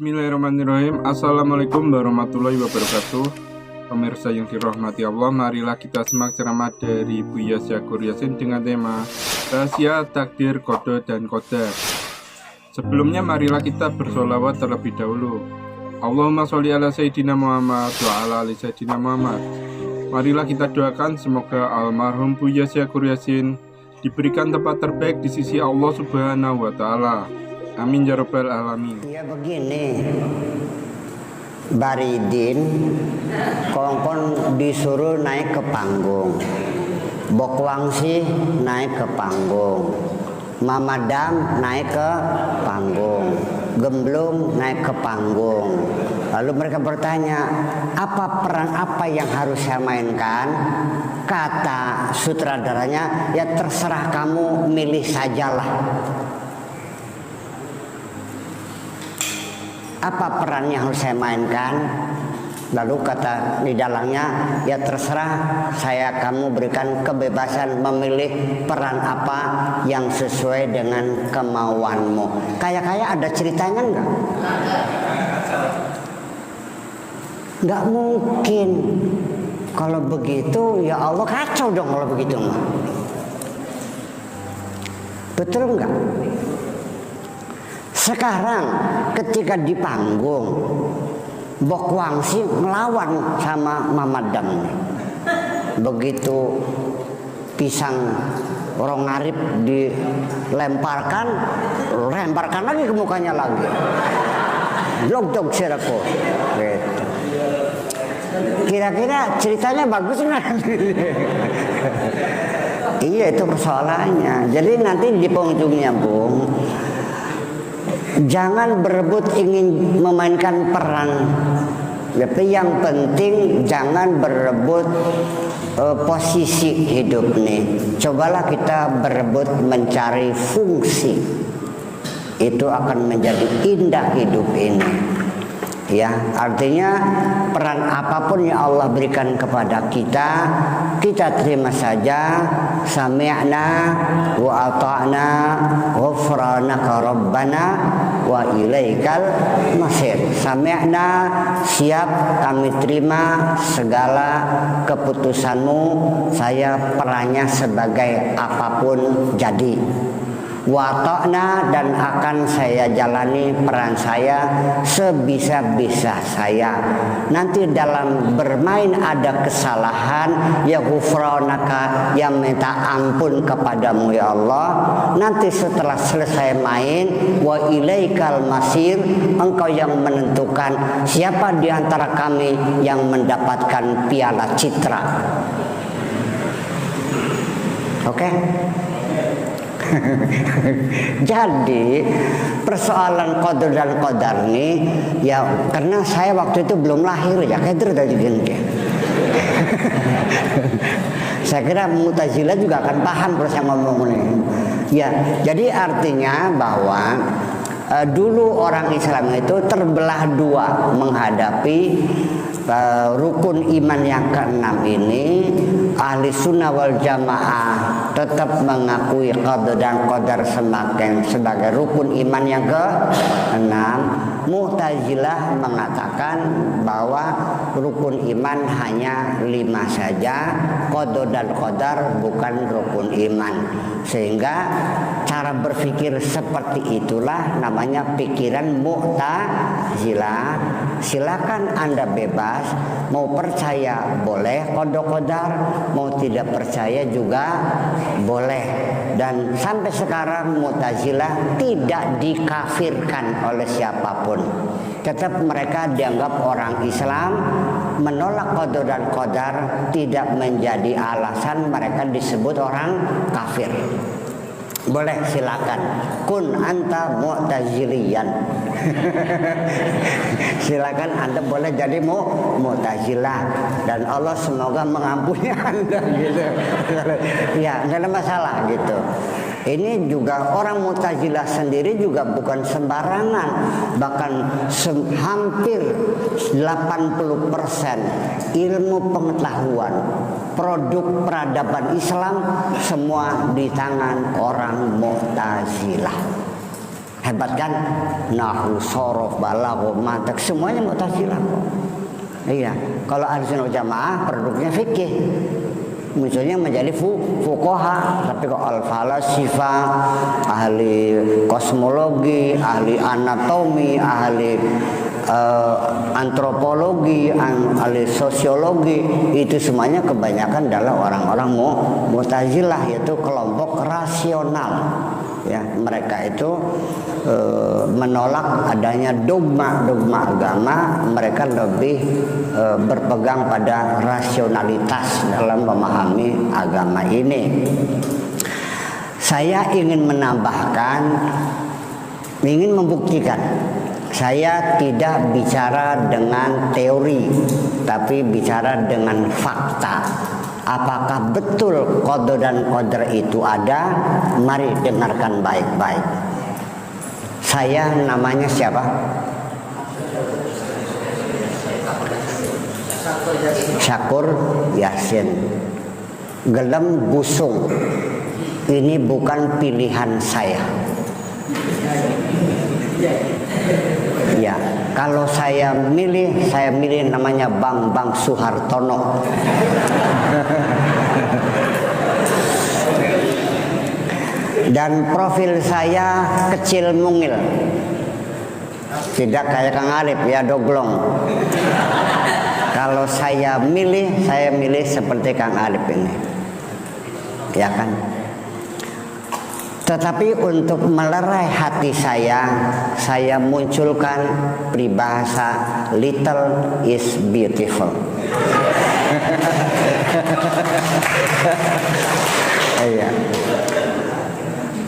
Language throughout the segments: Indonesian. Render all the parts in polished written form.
Bismillahirrahmanirrahim. Assalamualaikum warahmatullahi wabarakatuh. Pemirsa yang dirahmati Allah, marilah kita simak ceramah dari Buya Syakur Yasin dengan tema Rahasia Takdir Qada dan Qadar. Sebelumnya marilah kita bersolawat terlebih dahulu. Allahumma sholli ala Sayyidina Muhammad wa ala ali Sayyidina Muhammad. Marilah kita doakan semoga almarhum Buya Syakur Yasin diberikan tempat terbaik di sisi Allah Subhanahu wa Ta'ala. Amin ya rabbal alamin. Ya begini, Baridin kongkon disuruh naik ke panggung, Bokwangsi naik ke panggung, Mamadam naik ke panggung, Gemblung naik ke panggung. Lalu mereka bertanya, apa peran apa yang harus saya mainkan? Kata sutradaranya, ya terserah kamu, milih sajalah. Apa peran yang harus saya mainkan? Lalu kata di dalangnya, ya terserah, saya kamu berikan kebebasan memilih peran apa yang sesuai dengan kemauanmu. Kayak ada ceritanya enggak? Enggak mungkin. Kalau begitu ya Allah kacau dong kalau begitu mah. Betul enggak? Sekarang ketika di panggung, Bokwangsi melawan sama Mamadam. Begitu pisang orang ngarip dilemparkan, lemparkan lagi ke mukanya lagi. Blok-blok siraku. Gitu. Kira-kira ceritanya bagus nggak? Iya, itu persoalannya. Jadi nanti di penghujungnya, Bung, jangan berebut ingin memainkan peran, tapi yang penting jangan berebut posisi hidup nih. Cobalah kita berebut mencari fungsi. Itu akan menjadi indah hidup ini. Ya, artinya peran apapun yang Allah berikan kepada kita, kita terima saja. Sami'na wa ata'na ghufranaka rabbana wa ilaikal masir. Sami'na, siap kami terima segala keputusanmu, saya perannya sebagai apapun jadi. Watokna, dan akan saya jalani peran saya sebisa-bisa saya. Nanti dalam bermain ada kesalahan, ya ghufranaka, yang minta ampun kepadamu ya Allah. Nanti setelah selesai main, wa ilaikal masir, engkau yang menentukan siapa di antara kami yang mendapatkan piala citra. Oke? Jadi persoalan qadar dan qadar ini, ya karena saya waktu itu belum lahir ya, kayak tadi gini. Saya kira Mu'tazilah juga akan paham kalau saya ngomong ini. Ya, jadi artinya bahwa dulu orang Islam itu terbelah dua menghadapi rukun iman yang keenam ini. Ahli sunnah wal jamaah tetap mengakui qada dan qadar sebagai rukun iman yang keenam. Mu'tazilah mengatakan bahwa rukun iman hanya 5 saja, qada dan qadar bukan rukun iman. Sehingga cara berpikir seperti itulah namanya pikiran Mu'tazilah. Silakan Anda bebas, mau percaya boleh qada qadar, mau tidak percaya juga boleh. Dan sampai sekarang Mu'tazilah tidak dikafirkan oleh siapapun. Tetap mereka dianggap orang Islam. Menolak qada dan qadar tidak menjadi alasan mereka disebut orang kafir. Boleh, silakan. Kun anta mu'tazilian. Silakan Anda boleh jadi Mu'tazilah, dan Allah semoga mengampuni Anda gitu. Ya, enggak ada masalah gitu. Ini juga orang Mu'tazilah sendiri juga bukan sembarangan. Bahkan hampir 80% ilmu pengetahuan, produk peradaban Islam semua di tangan orang Mu'tazilah. Hebat kan? Nahwu, shorof, balaghah, mantiq semuanya Mu'tazilah kok. Iya, kalau Ahlussunnah wal Jamaah produknya fikih. Munculnya menjadi fuqaha, tapi kok al-falasifah, ahli kosmologi, ahli anatomi, ahli antropologi, ahli sosiologi, itu semuanya kebanyakan adalah orang-orang Mu'tazilah, yaitu kelompok rasional. Ya, mereka itu menolak adanya dogma agama. Mereka lebih berpegang pada rasionalitas dalam memahami agama ini. Saya ingin menambahkan, ingin membuktikan, saya tidak bicara dengan teori, tapi bicara dengan fakta. Apakah betul qada dan qadar itu ada? Mari dengarkan baik-baik. Saya namanya siapa? Syakur Yasin. Gelem busung. Ini bukan pilihan saya. Ya, kalau saya milih namanya Bambang Suhartono. Dan profil saya kecil mungil, tidak kayak Kang Arif ya, doglong. Kalau saya milih seperti Kang Arif ini, ya kan. Tetapi untuk melerai hati saya munculkan peribahasa little is beautiful. Iya.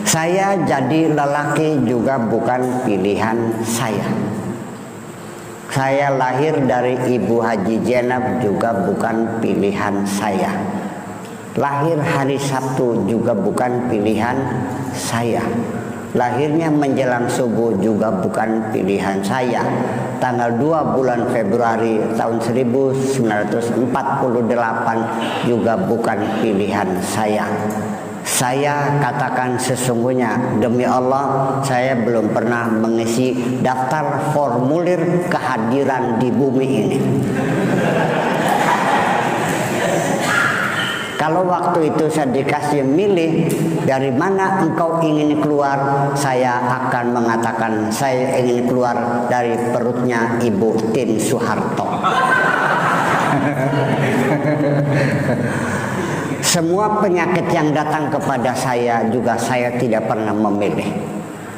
Saya jadi lelaki juga bukan pilihan saya. Saya lahir dari Ibu Haji Jenab juga bukan pilihan saya. Lahir hari Sabtu juga bukan pilihan saya. Lahirnya menjelang subuh juga bukan pilihan saya. Tanggal 2 bulan Februari tahun 1948 juga bukan pilihan saya. Saya katakan sesungguhnya, demi Allah, saya belum pernah mengisi daftar formulir kehadiran di bumi ini. Kalau waktu itu saya dikasih milih dari mana engkau ingin keluar, saya akan mengatakan saya ingin keluar dari perutnya Ibu Tin Soeharto. Semua penyakit yang datang kepada saya juga saya tidak pernah memilih.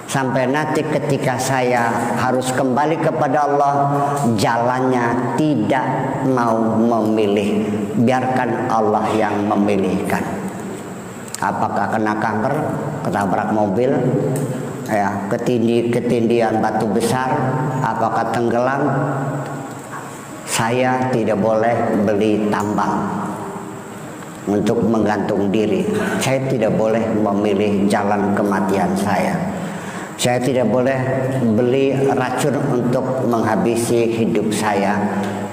Sampai nanti ketika saya harus kembali kepada Allah, jalannya tidak mau memilih. Biarkan Allah yang memilihkan. Apakah kena kanker, ketabrak mobil, ya, ketindihan batu besar, apakah tenggelam, saya tidak boleh beli tambang untuk menggantung diri. Saya tidak boleh memilih jalan kematian saya. Saya tidak boleh beli racun untuk menghabisi hidup saya.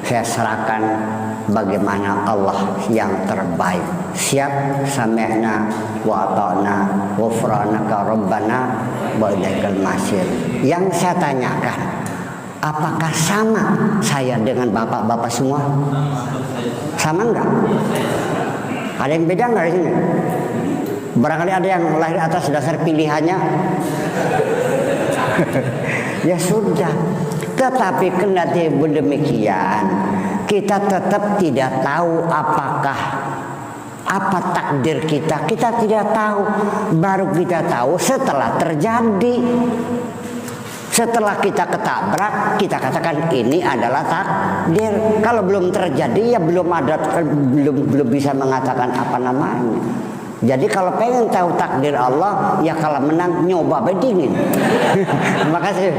Saya serahkan bagaimana Allah yang terbaik. Siap, sami'na wa ata'na ghufranaka rabbana wa ilaikal masir. Yang saya tanyakan, apakah sama saya dengan bapak-bapak semua? Sama enggak? Ada yang beda enggak di sini? Barangkali ada yang lahir atas dasar pilihannya. Ya sudah. Tetapi kendati demikian, kita tetap tidak tahu apa takdir kita. Kita tidak tahu. Baru kita tahu setelah terjadi. Setelah kita ketabrak, kita katakan ini adalah takdir. Kalau belum terjadi, ya belum bisa mengatakan apa namanya. Jadi kalau pengen tahu takdir Allah, ya kalau menang nyoba bedingin. Terima kasih.